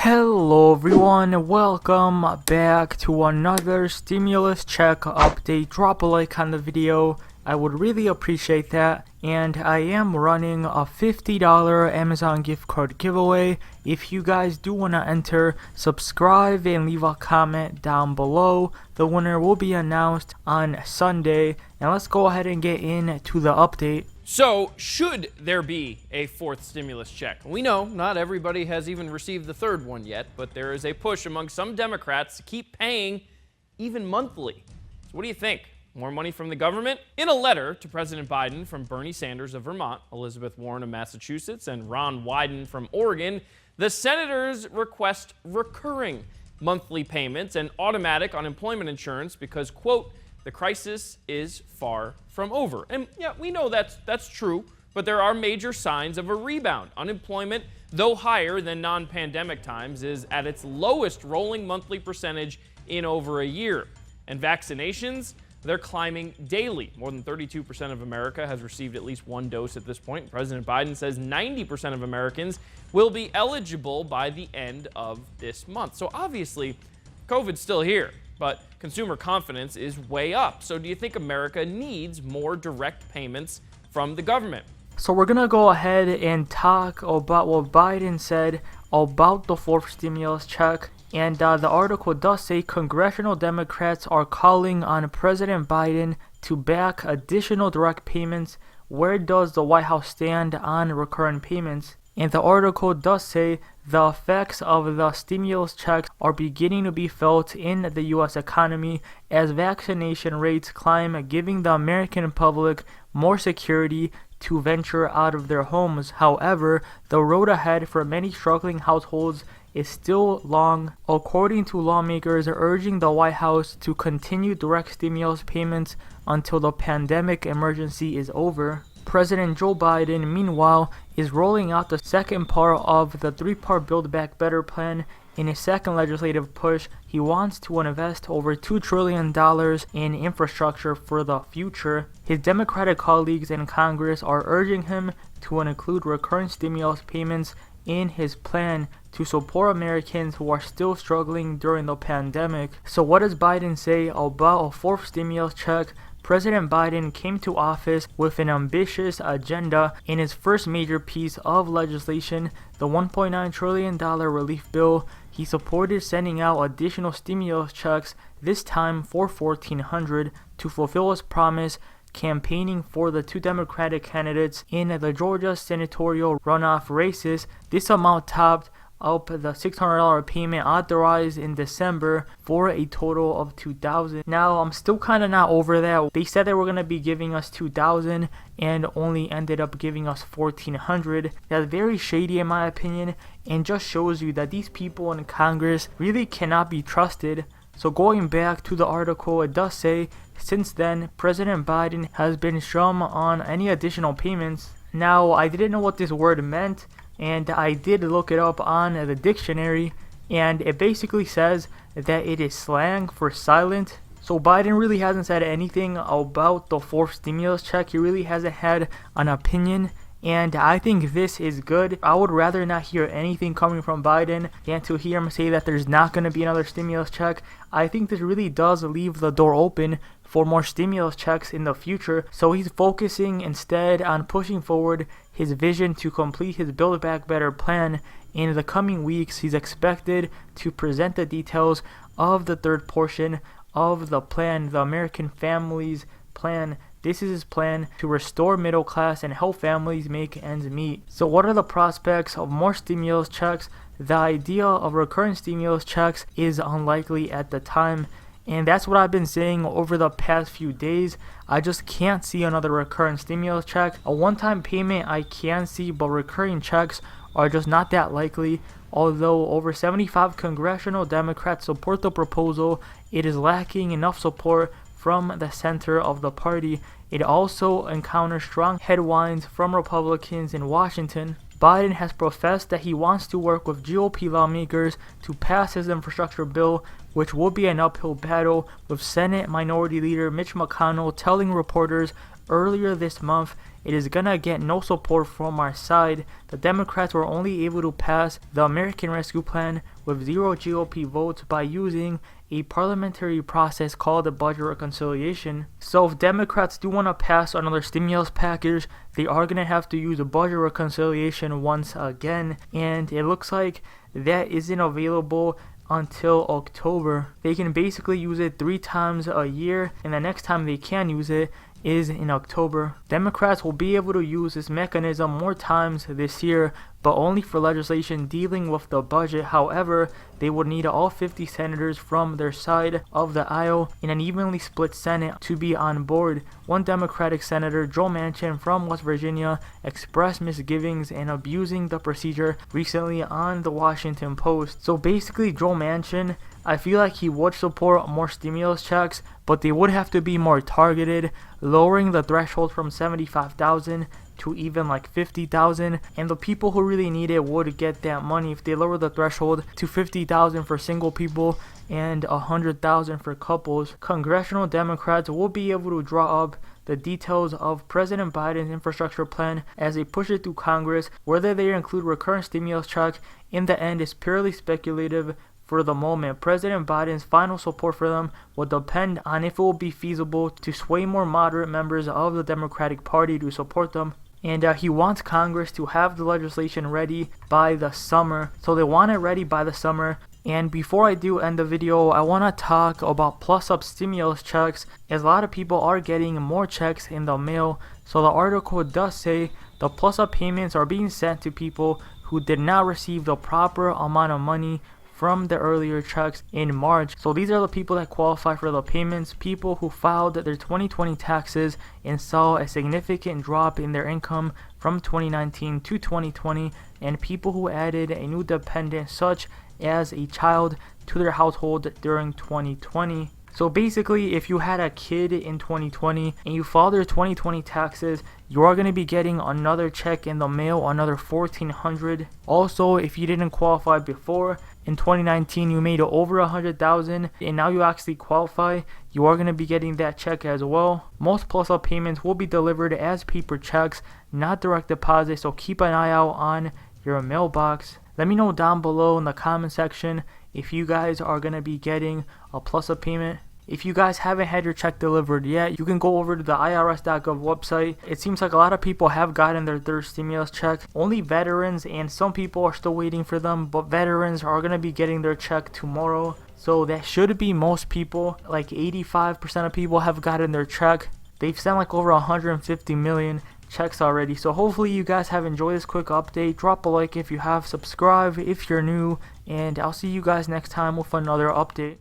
Hello everyone, welcome back to another stimulus check update. Drop a like on the video, I would really appreciate that. And I am running a $50 Amazon gift card giveaway. If you guys do want to enter, subscribe and leave a comment down below. The winner will be announced on Sunday. And let's go ahead and get into the update. So, should there be a fourth stimulus check? We know not everybody has even received the third one yet, but there is a push among some Democrats to keep paying even monthly. So what do you think? More money from the government? In a letter to President Biden from Bernie Sanders of Vermont, Elizabeth Warren of Massachusetts, and Ron Wyden from Oregon, the senators request recurring monthly payments and automatic unemployment insurance because, quote, the crisis is far from over. And yeah, we know that's true, but there are major signs of a rebound. Unemployment, though higher than non-pandemic times, is at its lowest rolling monthly percentage in over a year. And vaccinations, they're climbing daily. More than 32% of America has received at least one dose at this point. President Biden says 90% of Americans will be eligible by the end of this month. So obviously, COVID's still here, but consumer confidence is way up. So do you think America needs more direct payments from the government? So we're gonna go ahead and talk about what Biden said about the fourth stimulus check. And the article does say congressional Democrats are calling on President Biden to back additional direct payments. Where does the White House stand on recurrent payments? And the article does say the effects of the stimulus checks are beginning to be felt in the U.S. economy as vaccination rates climb, giving the American public more security to venture out of their homes. However, the road ahead for many struggling households is still long, according to lawmakers urging the White House to continue direct stimulus payments until the pandemic emergency is over. President Joe Biden, meanwhile, is rolling out the second part of the three-part Build Back Better plan. In his second legislative push, he wants to invest over $2 trillion in infrastructure for the future. His Democratic colleagues in Congress are urging him to include recurrent stimulus payments in his plan to support Americans who are still struggling during the pandemic. So what does Biden say about a fourth stimulus check? President Biden came to office with an ambitious agenda. In his first major piece of legislation, the $1.9 trillion relief bill, he supported sending out additional stimulus checks, this time for $1,400, to fulfill his promise, campaigning for the two Democratic candidates in the Georgia senatorial runoff races. This amount topped up the $600 payment authorized in December for a total of $2,000. Now, I'm still kind of not over that. They said they were going to be giving us $2,000 and only ended up giving us $1,400. That's very shady in my opinion, and just shows you that these people in Congress really cannot be trusted. So going back to the article, it does say, since then, President Biden has been shum on any additional payments. Now, I didn't know what this word meant, and I did look it up on the dictionary, and it basically says that it is slang for silent. So Biden really hasn't said anything about the fourth stimulus check. He really hasn't had an opinion, and I think this is good. I would rather not hear anything coming from Biden than to hear him say that there's not going to be another stimulus check. I think this really does leave the door open for more stimulus checks in the future. So he's focusing instead on pushing forward his vision to complete his Build Back Better plan. In the coming weeks, he's expected to present the details of the third portion of the plan, the American Families Plan. This is his plan to restore middle class and help families make ends meet. So what are the prospects of more stimulus checks? The idea of recurrent stimulus checks is unlikely at the time, and that's what I've been saying over the past few days. I just can't see another recurrent stimulus check. A one-time payment I can see, but recurring checks are just not that likely. Although over 75 congressional Democrats support the proposal, it is lacking enough support from the center of the party. It also encounters strong headwinds from Republicans in Washington. Biden has professed that he wants to work with GOP lawmakers to pass his infrastructure bill, which will be an uphill battle, with Senate Minority Leader Mitch McConnell telling reporters earlier this month it is gonna get no support from our side. The Democrats were only able to pass the American Rescue Plan with 0 GOP votes by using a parliamentary process called the budget reconciliation. So if Democrats do want to pass another stimulus package, they are going to have to use a budget reconciliation once again, and it looks like that isn't available until October. They can basically use it 3 times a year, and the next time they can use it is in October. Democrats will be able to use this mechanism more times this year, but only for legislation dealing with the budget. However, they would need all 50 senators from their side of the aisle in an evenly split Senate to be on board. One Democratic Senator, Joe Manchin from West Virginia, expressed misgivings and abusing the procedure recently on the Washington Post. So basically, Joe Manchin, I feel like he would support more stimulus checks, but they would have to be more targeted, lowering the threshold from $75,000 to even like $50,000, and the people who really need it would get that money if they lower the threshold to $50,000 for single people and $100,000 for couples. Congressional Democrats will be able to draw up the details of President Biden's infrastructure plan as they push it through Congress. Whether they include recurrent stimulus check in the end is purely speculative. For the moment, President Biden's final support for them will depend on if it will be feasible to sway more moderate members of the Democratic Party to support them. And he wants Congress to have the legislation ready by the summer. So they want it ready by the summer. And before I do end the video, I want to talk about plus-up stimulus checks, as a lot of people are getting more checks in the mail. So the article does say the plus-up payments are being sent to people who did not receive the proper amount of money from the earlier checks in March. So these are the people that qualify for the payments: people who filed their 2020 taxes and saw a significant drop in their income from 2019 to 2020, and people who added a new dependent such as a child to their household during 2020. So basically, if you had a kid in 2020 and you filed your 2020 taxes, you are going to be getting another check in the mail, another $1,400. Also, if you didn't qualify before, in 2019 you made over $100,000 and now you actually qualify, you are going to be getting that check as well. Most plus-up payments will be delivered as paper checks, not direct deposit, so keep an eye out on your mailbox. Let me know down below in the comment section if you guys are going to be getting a plus-up payment. If you guys haven't had your check delivered yet, you can go over to the irs.gov website. It seems like a lot of people have gotten their third stimulus check. Only veterans and some people are still waiting for them, but veterans are going to be getting their check tomorrow. So that should be most people. Like 85% of people have gotten their check. They've sent like over 150 million checks already. So hopefully you guys have enjoyed this quick update. Drop a like if you have, subscribe if you're new, and I'll see you guys next time with another update.